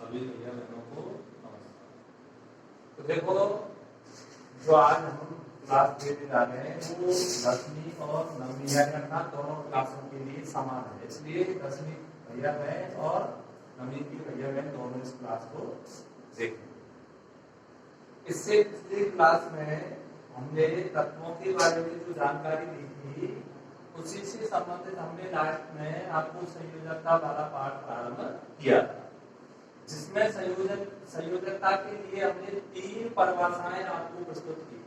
सभी भैया बहनों को नमस्कार। तो देखो, जो आज हम क्लास देने जा रहे हैं वो 10वीं और 9वीं अर्थात दोनों क्लासों के लिए समान है। इसलिए 10वीं भैया बहन और 9वीं की भैया बहन दोनों इस क्लास को देखें। इससे पिछली क्लास में हमने तत्वों के बारे में जो जानकारी दी थी उसी से संबंधित हमने लास्ट में आपको संयोजकता वाला पाठ प्रारंभ किया था, जिसमें संयोजकता के लिए हमने 3 परिभाषाएं आपको प्रस्तुत की,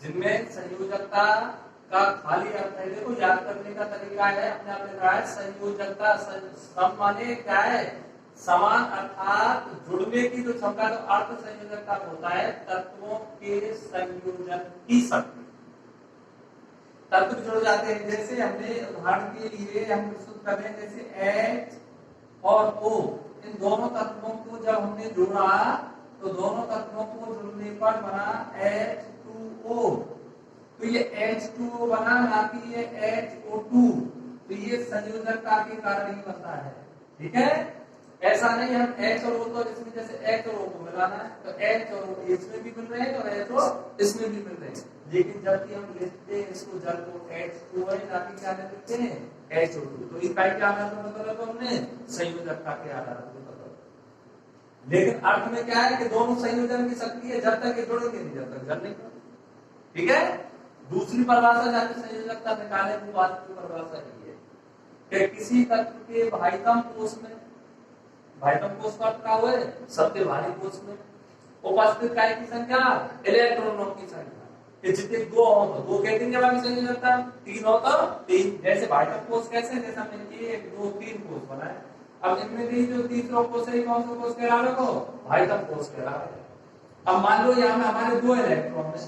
जिनमें संयोजकता का खाली अर्थ है, देखो याद करने का तरीका है अपने आप लिखा है संयोजकता सम माने क्या है, समान अर्थात जुड़ने की जो क्षमता का अर्थ संयोजकता होता है तत्वों के संयोजन की शक्ति। तत्व जुड़ जाते हैं, जैसे हमने उदाहरण के लिए हम प्रस्तुत कर रहे हैं जैसे H और O, इन दोनों तत्वों को जब हमने जोड़ा तो दोनों तत्वों को जुड़ने पर बना H2O। तो ये H2O बना, ना कि ये HO2। तो ये संयोजकता के कारण ही बनता है, ठीक है। ऐसा नहीं हम H और O तो इसमें जैसे H और O को मिलाना है तो H और O इसमें भी मिल रहे हैं और H और इसमें भी मिल रहे हैं, लेकिन जब हम लिखते हैं इसको जल को H2O है, ना कि क्या लिखते हैं HO2। तो इकाई के आधार पर मतलब तो हमने संयोजकता के आधार पर मतलब, लेकिन अर्थ में क्या है कि दोनों संयोजन की शक्ति है जब तक ये जुड़ेंगे नहीं, जब तक जल नहीं, ठीक है। दूसरी परिभाषा जब संयोजकता निकाले वो वास्तविक परिभाषा ये है कि किसी तत्व के भाइतम कोष में, भाइतम कोष का क्या हुआ है सबके भारी कोष में उपस्थित काय की संख्या इलेक्ट्रॉनों की संख्या, जितने 2 हो तो 2 के 3 के बाद संयोजकता, 3 हो तो 3। जैसे भाइटम कोष कैसे, जैसे हमने 1 2 3 कोष बनाए, अब इनमें भी जो तीसरा कोष है कौन सा कोष कह रहा है, भाइटम कोष कह रहा है। अब मान लो यहाँ में हमारे 2 इलेक्ट्रॉन है,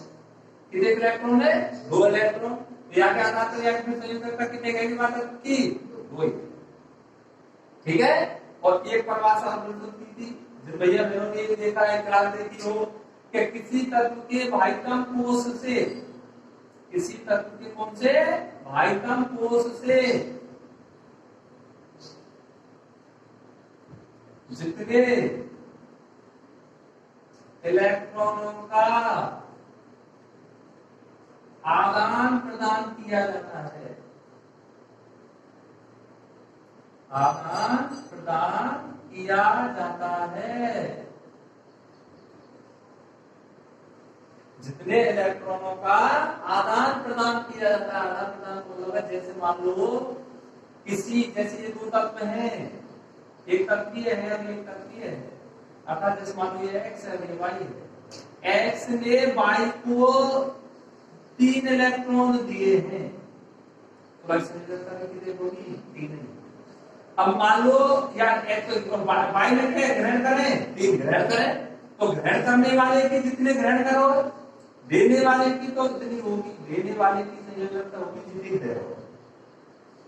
कितने इलेक्ट्रॉन है 2 इलेक्ट्रॉन, यहाँ के आधार पर रिएक्शन संयोजकता कितने की बात की 2, ठीक है। और एक परिभाषा हम प्रस्तुत की थी जिन भैया बहनों ने देखा है क्लास देखी हो कि किसी तत्व के भाइटम कोष से, किसी तत्व के कौन से भाइटम कोष से जितने इलेक्ट्रॉनों का आदान प्रदान किया जाता है, आदान प्रदान किया जाता है, जितने इलेक्ट्रॉनों का आदान प्रदान किया जाता है। आदान प्रदान मतलब जैसे मान लो किसी, जैसे ये 2 तत्व हैं, एक तत्वीय है और एक तत्वीय है, अर्थात जैसे मान लो ये x है ये y है, x ने y को 3 इलेक्ट्रॉन दिए हैं तो y संयोजकता कितनी होगी 3। अब मान लो यार y ने क्या ग्रहण करें 3 ग्रहण करें, तो ग्रहण करने वाले की जितने ग्रहण करो देने वाले की तो इतनी होगी, देने वाले की संयोजकता होगी जितनी दे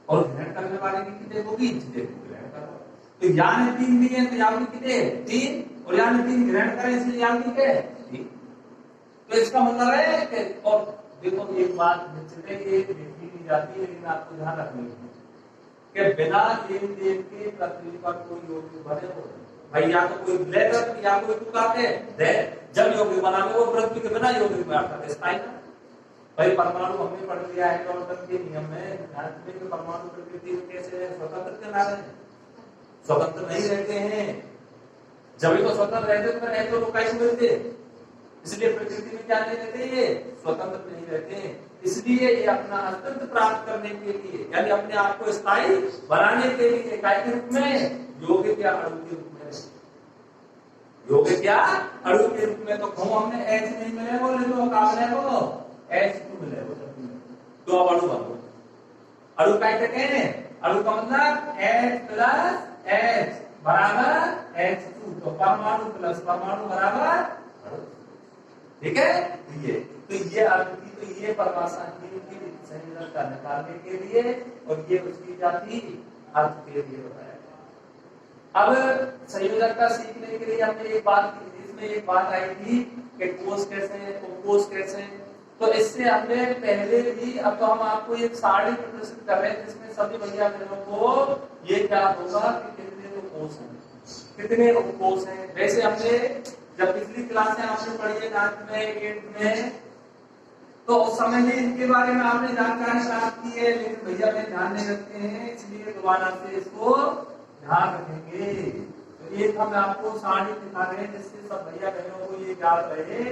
और ग्रहण करने वाले की कितने होगी जितने ग्रहण करो। तो यहाँ ने 3 दिए तो यहाँ भी कितने 3 और यहाँ ने 3 ग्रहण करें इसलिए यहाँ भी क्या 3। तो इसका मतलब है कि, और देखो एक बात निश्चित है ये देखी नहीं जाती है लेकिन आपको ध्यान रखनी है कि बिना लेन देन के पृथ्वी पर कोई योग बने हो भाई, या तो कोई लेकर या कोई टुकाते दे, जब योग बना वो पृथ्वी के बिना योग बनाता स्थायी ना भाई। परमाणु हमने पढ़ लिया है न्यूटन के नियम में, परमाणु प्रकृति में कैसे स्वतंत्र के ना रहे, स्वतंत्र नहीं रहते हैं, जब भी तो स्वतंत्र रहते तो नहीं तो कैसे मिलते, इसलिए प्रकृति में क्या नहीं रहते ये स्वतंत्र नहीं रहते। इसलिए ये अपना अस्तित्व प्राप्त करने के लिए यानी अपने आप को स्थायी बनाने के लिए काय के रूप में योग क्या अणु के रूप में, योग क्या अणु के रूप में। तो कहूं हमने H नहीं मिले बोले तो क्या मिले वो H2 मिले वो, तो अब अणु बनो, अणु कैसे कहें, अणु का मतलब H प्लस H बराबर H2, तो परमाणु प्लस परमाणु बराबर, ठीक है। तो ये अर्थ की तो ये परिभाषा की संयोजकता निकालने के लिए और ये उसकी जाति अर्थ के लिए बताया। अब संयोजकता सीखने के लिए हमने एक बात, इसमें एक बात आई थी कि कोष कैसे हैं, उपकोष कैसे हैं, तो इससे हमने पहले भी, अब तो हम आपको एक सारणी प्रदर्शित कर रहे हैं जिसमें सभी भैया बहनों को ये क्या होगा कि कितने तो कोष हैं, कितने उपकोष हैं। वैसे हमने जब पिछली क्लास में आपने पढ़ी है 9th में 8th में, तो उस समय में इनके बारे में आपने जानकारी प्राप्त की है, लेकिन भैया मैं ध्यान नहीं रखते हैं, इसलिए दोबारा से इसको ध्यान रखेंगे। तो एक हम आपको सारणी दिखा रहे हैं जिससे सब भैया बहनों को ये याद रहे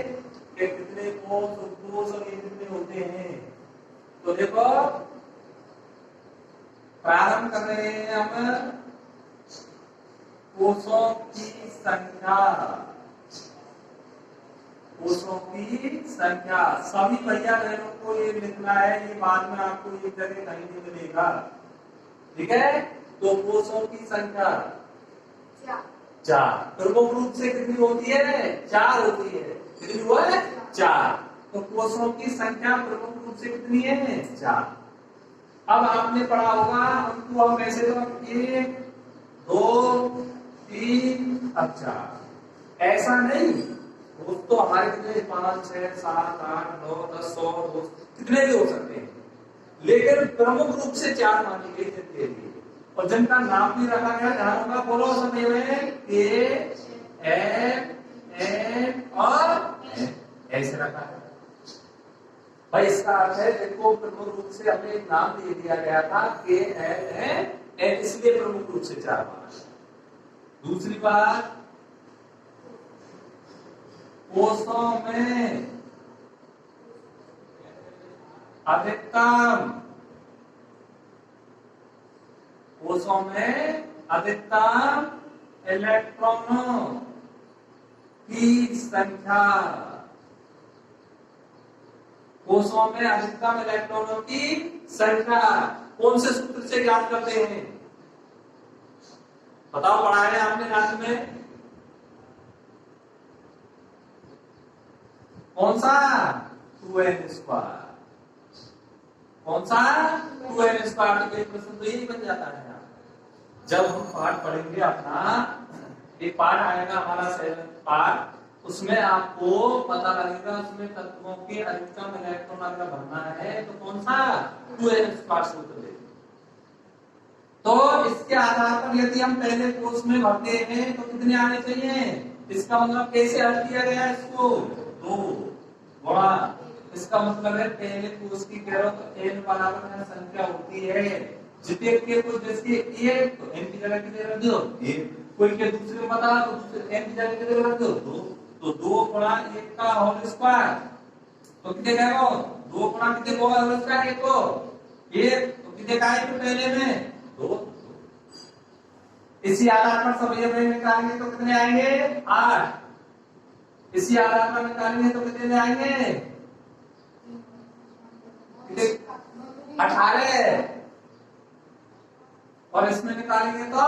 कि कितने कोष उपकोष और ये कितने होते हैं। तो देखो प्रारंभ कर रहे हैं हम कोषों की संख्या। कोषों की संख्या सभी भैया बहनों को ये लिखना है, ये बाद में आपको एक जगह कहीं नहीं मिलेगा, ठीक है। तो कोषों की संख्या 4। प्रमुख रूप से कितनी होती है? 4 होती है। कितनी हुआ है? 4। तो कोषों की संख्या प्रमुख रूप से कितनी है? 4। अब आपने पढ़ा होगा उनको हम ऐसे तो 1 2 3 अब 4 ऐसा नहीं, वो तो हमारे कितने 5 6 7 8 9 10 100 कितने भी हो सकते हैं, लेकिन प्रमुख रूप से 4 मानी गई जिनके लिए। और जिनका नाम भी रखा गया ध्यान होगा, बोलो समय में के एम एन और ऐसे रखा है भाई। इसका अर्थ है देखो प्रमुख रूप से हमें एक नाम दे दिया गया था के एल एन, इसलिए प्रमुख रूप से 4 माना। दूसरी बात, कोषों में अधिकतम, कोषों में अधिकतम इलेक्ट्रॉनों की संख्या। कोषों में अधिकतम इलेक्ट्रॉनों की संख्या कौन से सूत्र से ज्ञात करते हैं? बताओ, पढ़ा है आपने रात में? कौन सा? 2n²। कौन सा? 2n²। तो एक प्रश्न तो यही बन जाता है। जब हम पाठ पढ़ेंगे अपना, एक पाठ आएगा हमारा 7th पाठ, उसमें आपको पता लगेगा उसमें तत्वों के अधिकतम इलेक्ट्रॉन अगर भरना है तो कौन सा? 2n² सूत्र दे। तो इसके आधार पर यदि हम पहले कोष में भरते हैं तो कितने आने चाहिए? इसका मतलब कैसे हल किया गया है इसको? 2 गुणा, इसका मतलब है पहले कोष की कह रहा तो n बराबर संख्या होती है जितने के कोई जिसके 1 तो n की जगह कितने रख दो 1, कोई के दूसरे को बता तो दूसरे n की जगह कितने रख दो 2, तो 2 गुणा 1 का होल स्क्वायर तो कितने का हो? 2 गुणा कितने को होल स्क्वायर 1 को 1, तो कितने का है पहले में 2। इसी आधार पर सब ये निकालेंगे तो कितने आएंगे? 8। इसी आधार पर निकालेंगे तो कितने आएंगे? 18। और इसमें निकालेंगे तो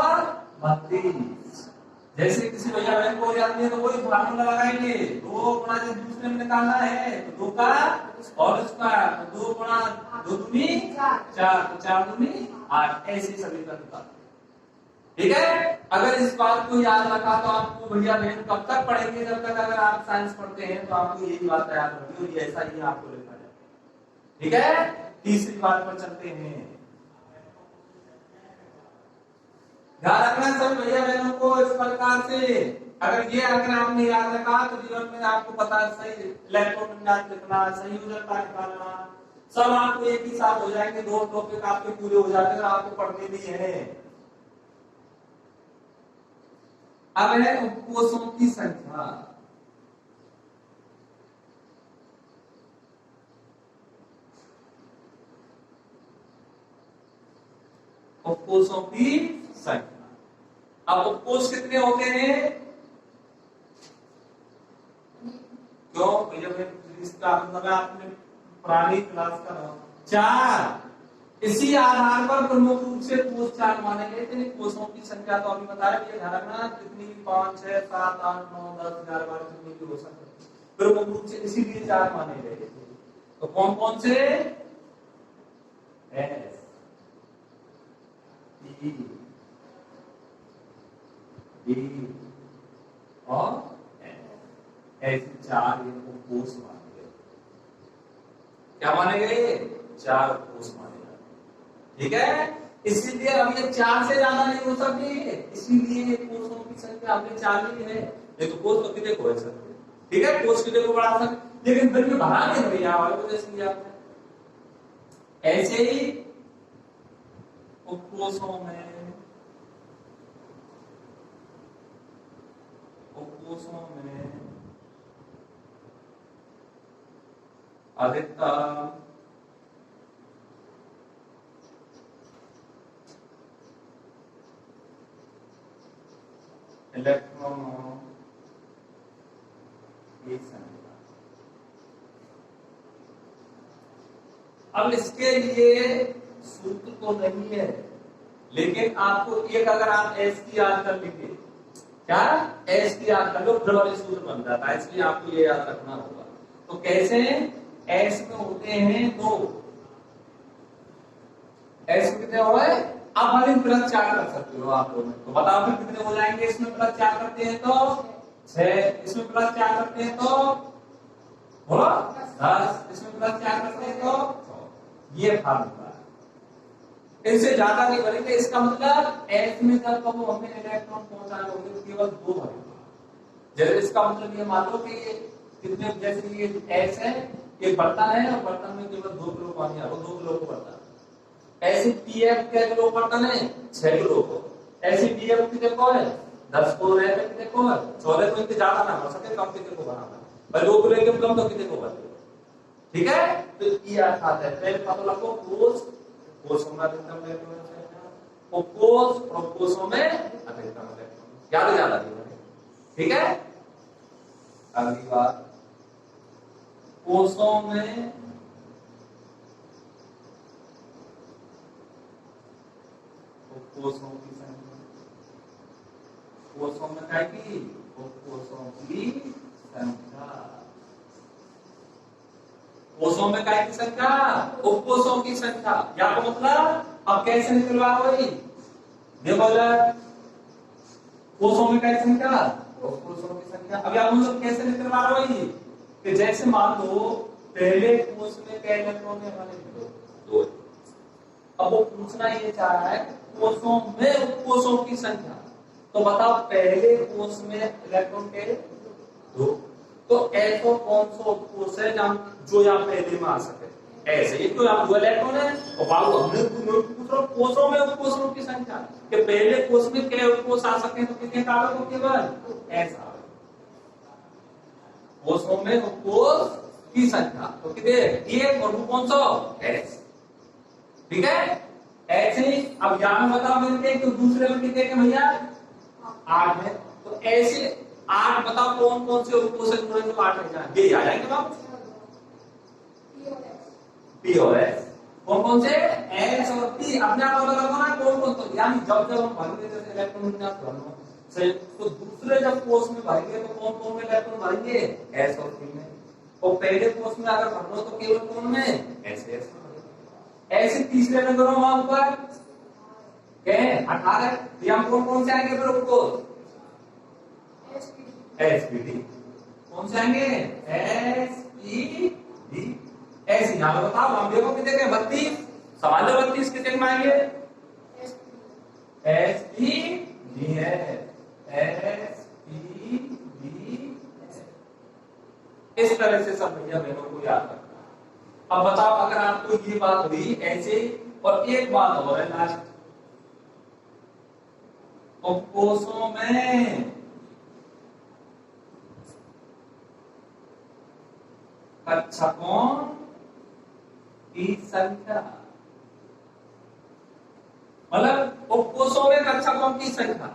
32। जैसे किसी भैया बहन को याद नहीं है तो वही फॉर्मूला लगाएंगे, 2 गुणा जो दूसरे में निकालना है तो 2 का और स्क्वायर, तो 2 गुणा 2 दूनी 4, तो 4 दूनी 8। ऐसे सभी का निकाल, ठीक है। अगर इस बात को याद रखा तो आपको भैया बहन कब तक पढ़ेंगे? जब तक अगर आप साइंस पढ़ते हैं तो आपको यही बात याद होगी और ऐसा ही आपको लिखा जाएगा, ठीक है। तीसरी बात पर चलते हैं। ध्यान रखना सब भैया बहनों को इस प्रकार से, अगर ये अगर आपने याद रखा तो जीवन में आपको पता सही इलेक्ट्रॉन विन्यास लिखना, संयोजकता निकालना, सब आपको एक ही साथ हो जाएंगे। 2 टॉपिक आपके पूरे हो जाएंगे और आपको पढ़ने भी है। अब है उपकोषों की संख्या। उपकोषों की संख्या। अब उपकोष कितने होते हैं? क्यों भैया इसका मतलब आपने पुरानी क्लास का 4। इसी आधार पर प्रमुख रूप से कोष 4 माने गए थे। कोषों की संख्या तो अभी बता रहे, ध्यान रखना कितनी 5 6 7 8 9 10 11 12 कितनी भी हो सकते हैं, प्रमुख रूप से इसीलिए 4 माने गए थे। तो कौन कौन से? एस टी डी और ऐसे 4 इनको कोष माने गए। क्या माने गए? 4 कोष माने गए, ठीक है। इसीलिए अब ये 4 से ज्यादा नहीं हो सकती है, इसीलिए कोषों की संख्या हमने 4 ली है। नहीं तो कोष तो कितने को हो सकते, ठीक है, कोष कितने को बढ़ा सकते, लेकिन फिर भी बढ़ा नहीं भैया वाले वजह से आपने ऐसे ही उपकोषों में अधिकतम इलेक्ट्रॉनों की संख्या। अब इसके लिए सूत्र तो नहीं है, लेकिन आपको एक अगर आप एस की याद कर लीजिए, क्या एस की याद कर लो, फिर सूत्र बन जाता है, इसलिए आपको ये याद रखना होगा। तो कैसे, एस में होते हैं 2, एस में कितने हो गए, आप हर एक प्लस 4 कर सकते हो आप लोग, तो बताओ फिर कितने हो जाएंगे, इसमें प्लस 4 करते हैं तो 6, इसमें प्लस 4 करते हैं तो बोलो 10, इसमें प्लस 4 करते हैं तो 100। ये फार्मूला है, इससे ज्यादा नहीं करेंगे। इसका मतलब एस में जब कब हमें इलेक्ट्रॉन पहुंचाने होंगे तो केवल 2 भरेंगे। जैसे इसका मतलब ये मान लो कि ये कितने, जैसे ये एस है, एक बर्तन है और बर्तन में केवल 2 किलो पानी आ रहा है, 2 किलो को बर्तन, ऐसे पीएफ क्या किलो बर्तन है, 6 किलो को, ऐसे डीएफ कितने को है, 10 को, रहते कितने को है, 14 को, इनसे ज्यादा ना हो सके, कम कितने को बनाना, पर 2 किलो के कम तो कितने को बने, ठीक है। तो ये अर्थात है, पहले पता लगो कोष, कोषों में अधिकतम इलेक्ट्रॉन संख्या, और कोष और कोषों में अधिकतम इलेक्ट्रॉन, ज्यादा ज्यादा नहीं, ठीक है। अगली बात, कोषों में कोषों की संख्या, कोषों में क्या की, कोषों की संख्या, कोषों में क्या की संख्या, उपकोषों की संख्या। या तो मतलब अब कैसे निकलवा रही, देखो कोषों में क्या संख्या, उपकोषों की संख्या। अब आप मतलब कैसे निकलवा रही, कि जैसे मान लो पहले कोष में क्या इलेक्ट्रॉन है हमारे, 2। अब वो पूछना ये चाह रहा है कोषों में उपकोषों की संख्या, तो बताओ पहले कोष में इलेक्ट्रॉन के 2, तो ऐसा कौन सा उपकोष है जो यहाँ पहले में आ सके, ऐसे ही तो यहाँ 2 इलेक्ट्रॉन है, और बाबू हमने पूछ रहा कोषों में उपकोषों की संख्या, कि पहले कोष में क्या उपकोष आ सके, तो कितने कालों को, केवल ऐसा कोषों में उपकोष की संख्या, तो कितने, 1, और वो कौन सा, एस, ठीक है। ऐसे ही अब यहां बताओ मिलते हैं, तो दूसरे में कितने के भैया, 8 है, तो ऐसे 8 बताओ कौन कौन से उपकोष जुड़े तो 8 है, ये आ जाएंगे बाबू, पी और एस, कौन कौन से, एस और पी, अपने आप पता लगाओ ना कौन कौन, तो यानी जब जब हम भरेंगे जैसे इलेक्ट्रॉन विन्यास भरना से, तो दूसरे जब कोष में भरेंगे तो कौन कौन में इलेक्ट्रॉन भरेंगे, एस और पी में, और पहले कोष में अगर भरना तो केवल कौन में, एस एस। ऐसे तीसरे में करो वहां ऊपर क्या है, 18, ये हम कौन कौन से आएंगे फिर उपकोष, एसपीडी, कौन से आएंगे, एसपीडी, ऐसे यहाँ पे बताओ, हम देखो कितने के 32, सवाल 32 कितने में आएंगे, एसपीडी है, एसपीडी, इस तरह से सब भैया बहनों को याद रखना। अब बताओ अगर आपको ये बात हुई ऐसे, और एक बात और है लास्ट, उपकोषों में कक्षकों की संख्या, मतलब उपकोषों में कक्षकों की संख्या,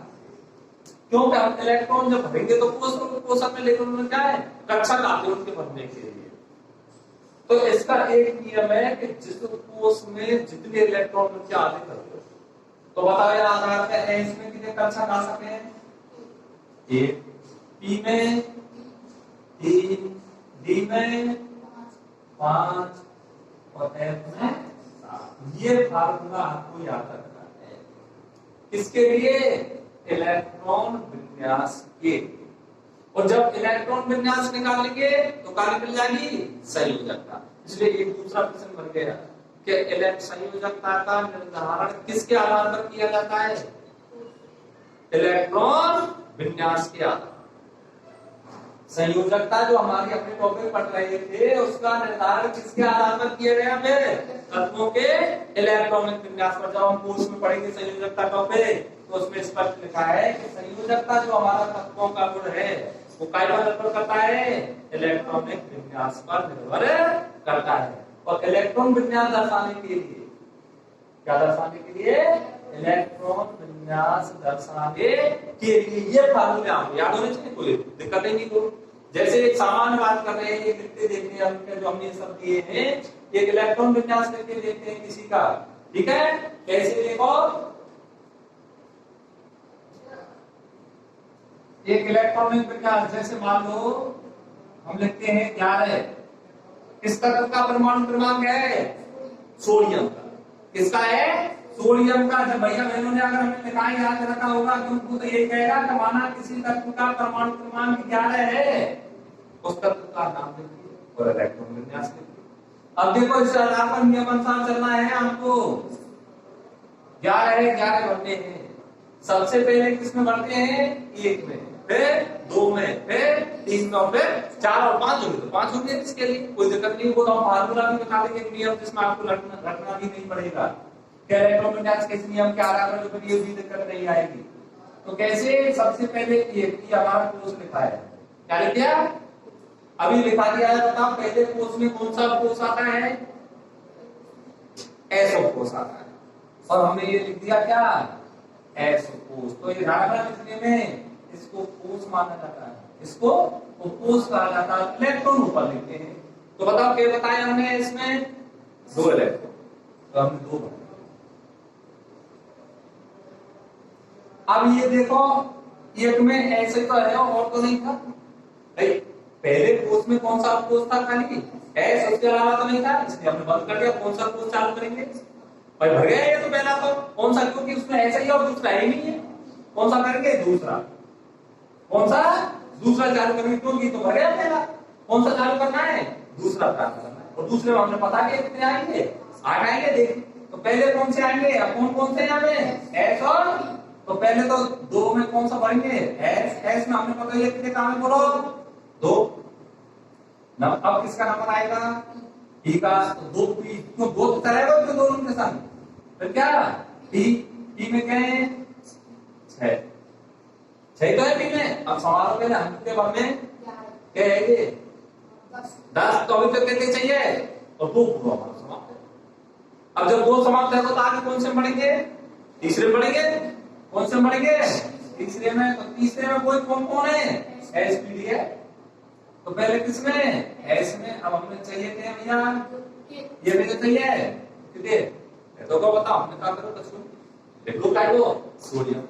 क्योंकि हम इलेक्ट्रॉन जब भरेंगे तो कोष में इलेक्ट्रॉन क्या है, कक्षक आते हैं उनके भरने के लिए। तो इसका एक नियम है कि जिस कोष में जितने इलेक्ट्रॉन क्या आते कर दो, तो बताओ यार आधार पे एस में कितने कक्षक आ सके, 1, पी में 3, डी में 5 और एफ में 7। ये फार्मूला आपको याद रखना है, किसके लिए, इलेक्ट्रॉन विन्यास के, और जब इलेक्ट्रॉन विन्यास निकालेंगे तो क्या निकल जाएगी, संयोजकता। इसलिए एक दूसरा प्रश्न बन गया कि संयोजकता का निर्धारण किसके आधार पर किया जाता है? इलेक्ट्रॉन विन्यास के आधार। संयोजकता जो हमारी अपने टॉपिक पढ़ रहे थे उसका निर्धारण किसके आधार पर किया गया? फिर तत्वों के इलेक्ट्रॉनिक विन्यास पर। जब हम कोर्स में पढ़ेंगे संयोजकता टॉपिक तो उसमें स्पष्ट लिखा है कि संयोजकता जो हमारा तत्वों का गुण है वो काय पर निर्भर करता है? इलेक्ट्रॉनिक विन्यास पर निर्भर करता है। और इलेक्ट्रॉन विन्यास दर्शाने के लिए क्या दर्शाने के लिए? इलेक्ट्रॉन विन्यास दर्शाने के लिए ये फार्मूले आपको याद होने चाहिए, कोई दिक्कत नहीं कोई। जैसे एक सामान्य बात कर रहे हैं, लिखते देखते हैं हम जो हमने सब दिए हैं, एक इलेक्ट्रॉन विन्यास करके देखते हैं किसी का, ठीक है? कैसे देखो, एक इलेक्ट्रॉनिक विन्यास जैसे मान लो हम लिखते हैं 11, किस तत्व का परमाणु क्रमांक है? सोडियम का। किसका है? सोडियम का। जब भैया बहनों ने अगर हमें लिखा याद रखा होगा तो उनको तो यही कहेगा कि माना किसी तत्व का परमाणु क्रमांक 11 है, उस तत्व का नाम लिखिए और इलेक्ट्रॉन विन्यास लिखिए। अब देखो इस आधार पर नियम अनुसार चलना है हमको। 11 है, 11 भरने हैं। सबसे पहले किसमें भरते हैं? 1 में, फिर 2 में, फिर 3 में, फिर 4 और 5 होंगे तो 5 होंगे। इसके लिए कोई दिक्कत नहीं। वो तो हम फार्मूला भी बता देंगे, नियम जिसमें आपको रखना भी नहीं पड़ेगा। इलेक्ट्रॉन विन्यास किस नियम के आधार पर, जो ये भी दिक्कत नहीं आएगी। तो कैसे? सबसे पहले ये हमारा कोष लिखा है, क्या लिख दिया? अभी लिखा दिया है, बताओ पहले कोष में कौन सा कोष आता है? एसओ कोष आता है। और हमने ये लिख दिया क्या? एसओ कोष। तो ये ध्यान रखने में इसको कोष माना जाता है, इसको कोष कहा जाता है। इलेक्ट्रॉन ऊपर लिखते हैं। तो बताओ क्या बताया हमने? इसमें 2 इलेक्ट्रॉन, तो हमने 2 बनाए। अब ये देखो, एक में ऐसे तो है और तो नहीं था। पहले कोष में कौन सा कोष था? खाली एस, उसके अलावा तो नहीं था, इसलिए हमने बंद कर दिया। कौन सा कोष चालू करेंगे भाई? भर गया ये तो पहला। तो कौन सा? क्योंकि उसमें ऐसा ही है और दूसरा ही नहीं है। कौन सा करेंगे? दूसरा। कौन सा? दूसरा चालू करेंगे, क्योंकि तो भर गया पहला। कौन सा चालू करना है? दूसरा चालू करना है। और दूसरे में हमने पता किया कितने आएंगे? 8 आएंगे। देख तो पहले कौन से आएंगे? अब कौन से आएंगे? एस और, तो पहले तो 2 में कौन सा भरेंगे? एस। एस में हमने पता किया कितने काम है, बोलो 2। अब किसका नंबर आएगा? टी का। तो 2 पी, तो 2 तो चलेगा तो दोनों के साथ। फिर क्या? टी। टी में क्या है? 6 तो है टी में। अब समारोह के हम कितने भरने? क्या है ये? 10। तो अभी तक कितने चाहिए? तो 2 पूरा हमारा समाप्त है। अब जब 2 समाप्त है तो आगे कौन से बढ़ेंगे? तीसरे बढ़ेंगे। कौन से बढ़ेंगे? तीसरे में। तो तीसरे में कोई कौन है? एसपीडी है। तो पहले किसमें? एस में। अब हमें चाहिए थे भैया, ये भी तो चाहिए कितने? तो क्या बताओ, हमने कहा करो तो लिख लो क्या वो? सोडियम।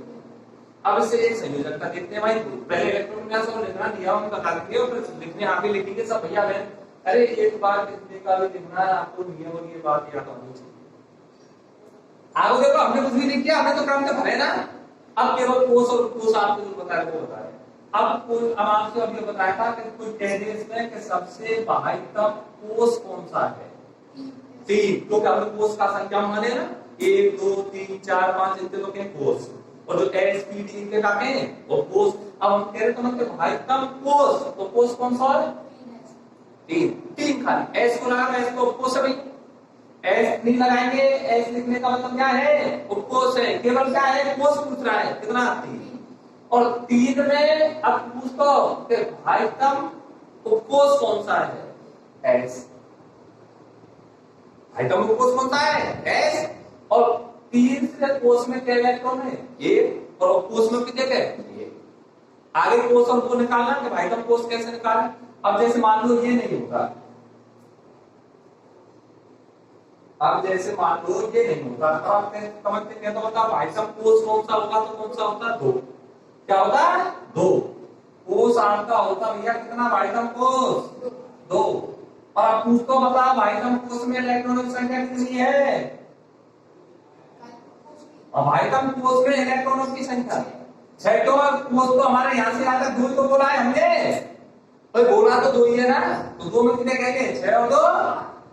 अब इससे एक संयोजकता देखते हैं भाई। पहले इलेक्ट्रॉन विन्यास और लिखना दिया हम बता देंगे और फिर लिखने आगे लिखेंगे सब भैया बहन। अरे एक बार कितने का भी लिखना है आपको, नियम और ये बात याद होनी चाहिए। आगे देखो, हमने कुछ भी नहीं किया, हमने तो काम तो भरे ना। अब केवल कोष और कोष आपको जो बताया वो बताया। अब आपसे अभी बताया था कि कोई कह दे इसमें कि सबसे बाह्यतम कोष कौन सा है? 3। तो क्या हमने कोष का संख्या माने ना, 1 2 3 4 5 इतने तो क्या कोष। और जो एसपीडी के का हैं वो कोष। अब हम कह रहे तो मतलब बाह्यतम कोष, तो कोष कौन सा है? 3 खाली। एस को लगा, एस को कोष है भाई। एस नहीं लगाएंगे, एस लिखने का मतलब क्या है? उपकोष है। केवल क्या है? कोष पूछ रहा है, कितना? 3। और 3 में अब पूछो कि बाह्यतम उपकोष कौन सा है? एस। बाह्यतम उपकोष कौन सा है? एस। और 3 से कोष में क्या इलेक्ट्रॉन है? 1। और उपकोष में कितने है? 1। आगे कोष और को निकालना कि बाह्यतम कोष कैसे निकालना। अब जैसे मान लो ये नहीं होगा, अब जैसे मान लो ये नहीं होता, तो आप समझते क्या? तो बता बाह्यतम कोष कौन सा होगा? तो कौन सा होता? 2। क्या होता है? 2। कोष आपका होता भैया कितना? बाह्यतम कोष 2। और आप पूछ तो बता बाह्यतम कोष में इलेक्ट्रॉनों की संख्या कितनी है? बाह्यतम कोष में इलेक्ट्रॉनों की संख्या 6। तो कोष तो हमारे यहाँ से आता 2 तो बोला है हमने, तो बोला तो 2 ही है ना। तो 2 में कितने कहेंगे? 6 और 2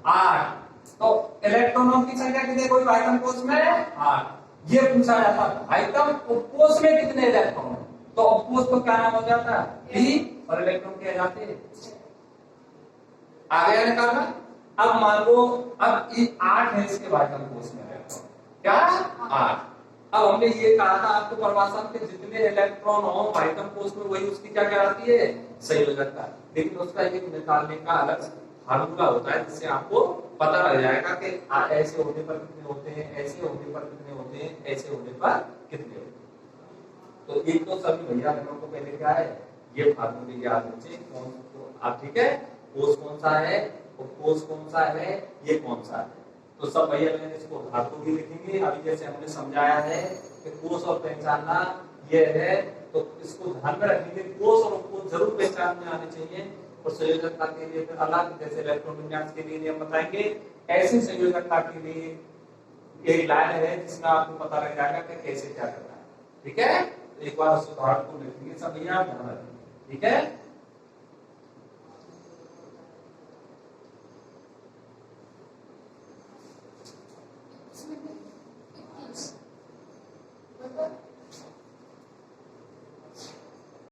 8। तो इलेक्ट्रॉनों की संख्या कितनी कोई आइटम कोष में 8। ये पूछा जाता है आइटम कोष में कितने इलेक्ट्रॉन है, तो कोष तो क्या नाम हो जाता है बी और इलेक्ट्रॉन क्या जाते हैं। आ गया निकालना। अब मान लो अब ये 8 है इसके आइटम कोष में इलेक्ट्रॉन, क्या 8। अब हमने ये कहा था आपको परिभाषा के जितने इलेक्ट्रॉन हो आइटम कोष में वही उसकी क्या कहलाती है संयोजकता। लेकिन उसका एक निकालने का अलग फार्मूला होता है जिससे आपको पता लग जाएगा कि ऐसे होने पर कितने होते हैं, ऐसे होने पर कितने होते हैं, ऐसे होने पर कितने होते हैं। तो एक तो सभी भैया बहनों को पहले क्या है ये फार्मूले याद रखिए कौन तो आप ठीक है कोष कौन सा है और कोष कौन सा है ये कौन सा है। तो सब भैया बहन इसको धातु भी लिखेंगे। अभी जैसे हमने समझाया है कि कोष और पहचानना ये है तो इसको ध्यान में रखेंगे कोष और उपकोष जरूर पहचान में आने चाहिए। और संयोजकता के लिए फिर अलग जैसे इलेक्ट्रॉन विन्यास के लिए नियम बताएंगे, ऐसी संयोजकता के लिए एक लाइन है जिसमें आपको पता लग जाएगा कि कैसे क्या करना है। ठीक है, एक बार उस उदाहरण को लिखेंगे सब भैया ध्यान रखेंगे। ठीक है।